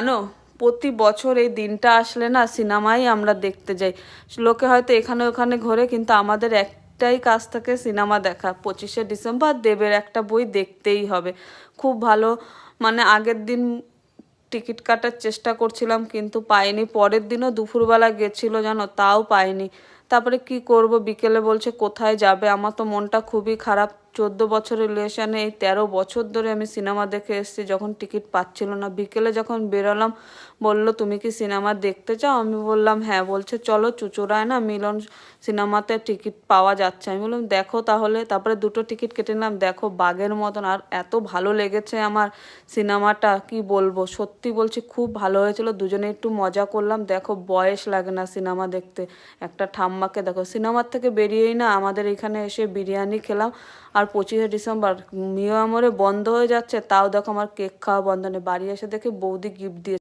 জানো, প্রতি বছর এই দিনটা আসলে না সিনেমাই আমরা দেখতে যাই। লোকে হয়তো এখানে ওখানে ঘোরে, কিন্তু আমাদের একটাই কাজ থাকে সিনেমা দেখা। 25শে ডিসেম্বর দেবের একটা বই দেখতেই হবে। খুব ভালো, মানে আগের দিন টিকিট কাটার চেষ্টা করছিলাম কিন্তু পাইনি, পরের দিনও দুপুরবেলা গেছিলো জানো, তাও পাইনি। তারপরে কি করব, বিকেলে বলছে কোথায় যাবে। আমার তো মনটা খুবই খারাপ। 14 বছরের রিলেশনে এই 13 বছর ধরে আমি সিনেমা দেখে এসেছি, যখন টিকিট পাচ্ছিল না, বিকেলে যখন বেরোলাম বললো তুমি কি সিনেমা দেখতে চাও, আমি বললাম হ্যাঁ। বলছে চলো চুঁচুড়ায় না মিলন সিনেমাতে টিকিট পাওয়া যাচ্ছে। আমি বললাম দেখো তাহলে। তারপরে দুটো টিকিট কেটে নিলাম। দেখো বাঘের মতন, আর এত ভালো লেগেছে আমার সিনেমাটা, কি বলবো, সত্যি বলছি খুব ভালো হয়েছিল। দুজনে একটু মজা করলাম। দেখো বয়স লাগে না সিনেমা দেখতে। একটা ঠাম্মাকে দেখো, সিনেমার থেকে বেরিয়েই না আমাদের এখানে এসে বিরিয়ানি খেলাম। আর 25শে ডিসেম্বর মিও আমরে বন্ধ হয়ে যাচ্ছে, তাও দেখো আমার কেক খাওয়া বন্ধ নেই। বাড়ি এসে দেখে বৌদি গিফট দিয়ে